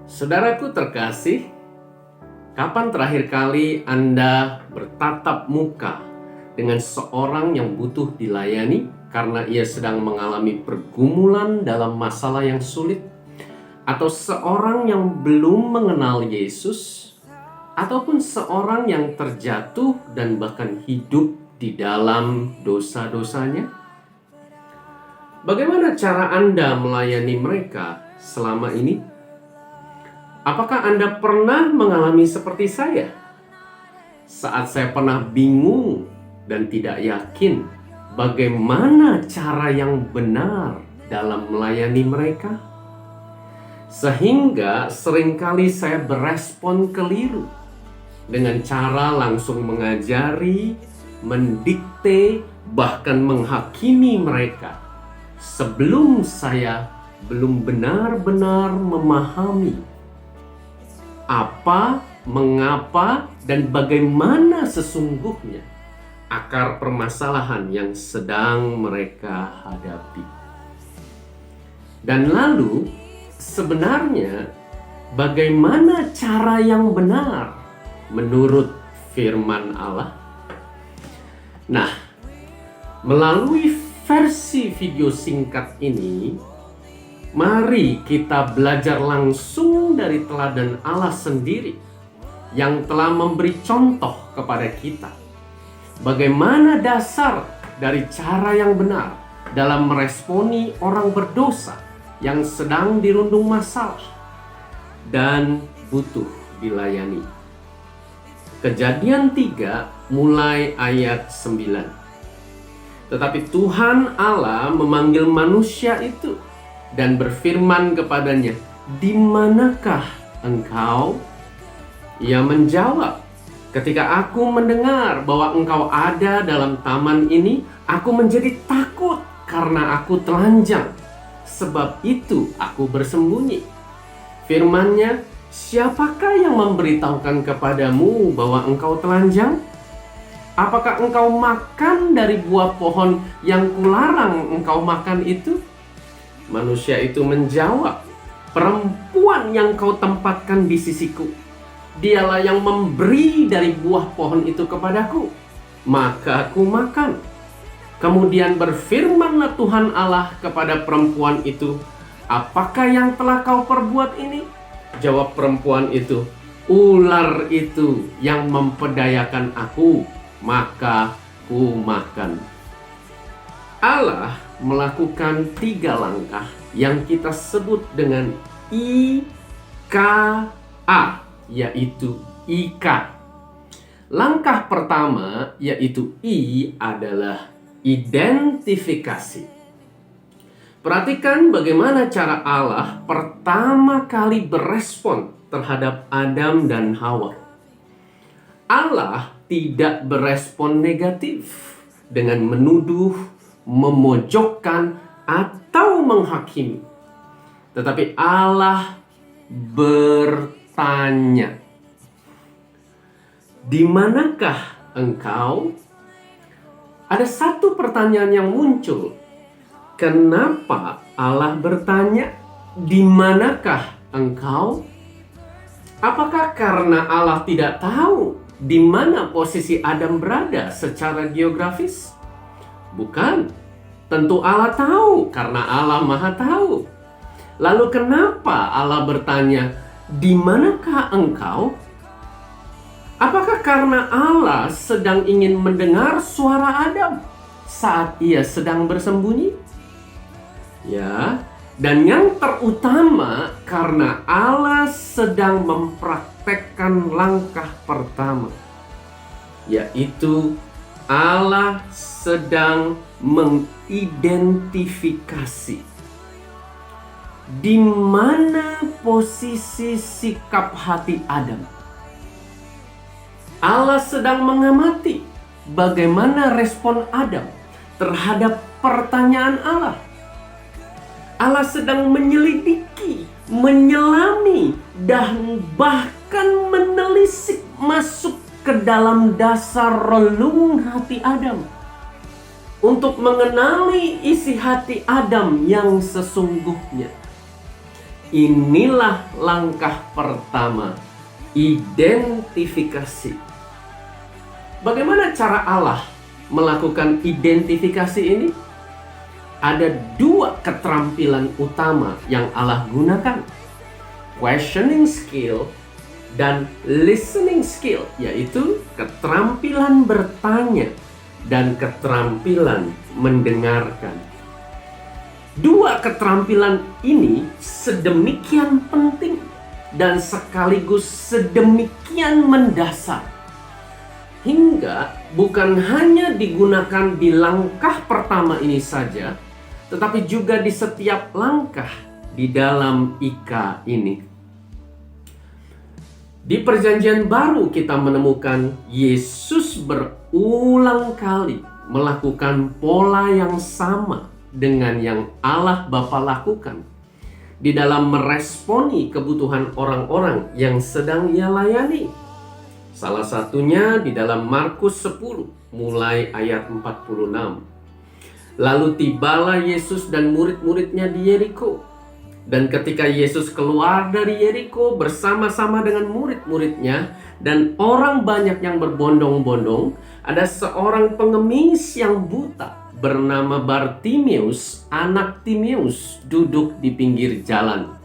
Saudaraku terkasih, kapan terakhir kali Anda bertatap muka dengan seorang yang butuh dilayani karena ia sedang mengalami pergumulan dalam masalah yang sulit? Atau seorang yang belum mengenal Yesus? Ataupun seorang yang terjatuh dan bahkan hidup di dalam dosa-dosanya? Bagaimana cara Anda melayani mereka selama ini? Apakah Anda pernah mengalami seperti saya? Saat saya pernah bingung dan tidak yakin bagaimana cara yang benar dalam melayani mereka, sehingga seringkali saya berespon keliru dengan cara langsung mengajari, mendikte, bahkan menghakimi mereka sebelum saya belum benar-benar memahami apa, mengapa, dan bagaimana sesungguhnya akar permasalahan yang sedang mereka hadapi. Dan lalu, sebenarnya bagaimana cara yang benar menurut firman Allah? Nah, melalui versi video singkat ini, mari kita belajar langsung dari teladan Allah sendiri yang telah memberi contoh kepada kita. Bagaimana dasar dari cara yang benar dalam meresponi orang berdosa yang sedang dirundung masalah dan butuh dilayani. Kejadian 3 mulai ayat 9. Tetapi Tuhan Allah memanggil manusia itu dan berfirman kepadanya, "Di manakah engkau?" Ia menjawab, "Ketika aku mendengar bahwa engkau ada dalam taman ini, aku menjadi takut karena aku telanjang. Sebab itu aku bersembunyi." Firman-Nya, "Siapakah yang memberitahukan kepadamu bahwa engkau telanjang? Apakah engkau makan dari buah pohon yang kularang engkau makan itu?" Manusia itu menjawab, "Perempuan yang kau tempatkan di sisiku, dialah yang memberi dari buah pohon itu kepadaku, maka aku makan." Kemudian berfirmanlah Tuhan Allah kepada perempuan itu, "Apakah yang telah kau perbuat ini?" Jawab perempuan itu, "Ular itu yang mempedayakan aku, maka ku makan." Allah melakukan 3 langkah yang kita sebut dengan IKA, yaitu IK. Langkah pertama, yaitu I, adalah identifikasi. Perhatikan bagaimana cara Allah pertama kali berespon terhadap Adam dan Hawa. Allah tidak berespon negatif dengan menuduh, memojokkan, atau menghakimi. Tetapi Allah bertanya, "Di manakah engkau?" Ada satu pertanyaan yang muncul. Kenapa Allah bertanya, "Di manakah engkau?" Apakah karena Allah tidak tahu di mana posisi Adam berada secara geografis? Bukan. Tentu Allah tahu karena Allah Maha Tahu. Lalu kenapa Allah bertanya, "Di manakah engkau?" Apakah karena Allah sedang ingin mendengar suara Adam saat ia sedang bersembunyi? Ya, dan yang terutama karena Allah sedang mempraktekkan langkah pertama, yaitu Allah sedang mengidentifikasi di mana posisi sikap hati Adam. Allah sedang mengamati bagaimana respon Adam terhadap pertanyaan Allah. Allah sedang menyelidiki, menyelami, dan bahkan menelisik masuk ke dalam dasar relung hati Adam untuk mengenali isi hati Adam yang sesungguhnya. inilah langkah pertama, identifikasi. Bagaimana cara Allah melakukan identifikasi ini? Ada dua keterampilan utama yang Allah gunakan. Questioning skill dan listening skill, yaitu keterampilan bertanya dan keterampilan mendengarkan. Dua keterampilan ini sedemikian penting dan sekaligus sedemikian mendasar, hingga bukan hanya digunakan di langkah pertama ini saja, tetapi juga di setiap langkah di dalam IKA ini. Di Perjanjian Baru kita menemukan Yesus berulang kali melakukan pola yang sama dengan yang Allah Bapa lakukan di dalam meresponi kebutuhan orang-orang yang sedang Ia layani. Salah satunya di dalam Markus 10 mulai ayat 46. Lalu tibalah Yesus dan murid-muridnya di Yeriko. Dan ketika Yesus keluar dari Yeriko bersama-sama dengan murid-muridnya dan orang banyak yang berbondong-bondong, ada seorang pengemis yang buta bernama Bartimeus, anak Timeus, duduk di pinggir jalan.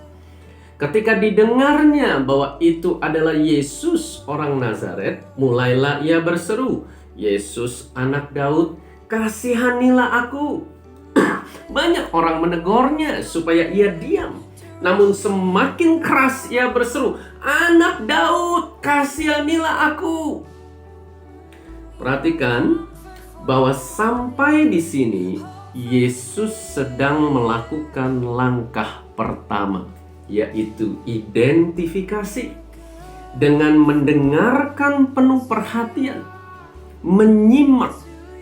Ketika didengarnya bahwa itu adalah Yesus orang Nazaret, mulailah ia berseru, "Yesus anak Daud, kasihanilah aku." Banyak orang menegurnya supaya ia diam. Namun semakin keras ia berseru, "Anak Daud, kasihanilah aku." Perhatikan bahwa sampai di sini Yesus sedang melakukan langkah pertama, yaitu identifikasi dengan mendengarkan penuh perhatian, menyimak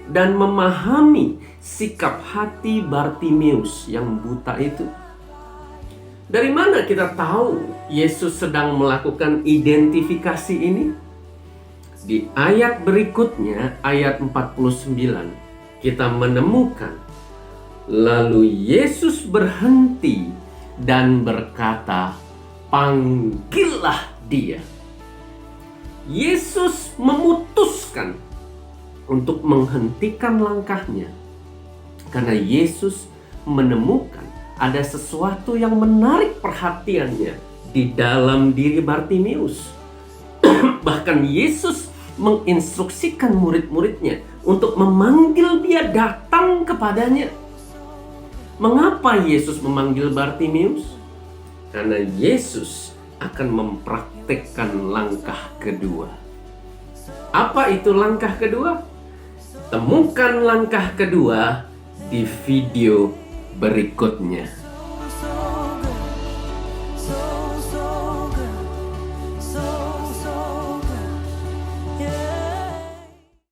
dan memahami sikap hati Bartimeus yang buta itu. Dari mana kita tahu Yesus sedang melakukan identifikasi ini? Di ayat berikutnya, ayat 49, kita menemukan, lalu Yesus berhenti dan berkata, "Panggillah dia." Yesus memutuskan untuk menghentikan langkahnya karena Yesus menemukan ada sesuatu yang menarik perhatiannya di dalam diri Bartimeus. Bahkan Yesus menginstruksikan murid-muridnya untuk memanggil dia datang kepadanya. Mengapa Yesus memanggil Bartimeus? Karena Yesus akan mempraktekkan langkah kedua. Apa itu langkah kedua? Temukan langkah kedua di video berikutnya.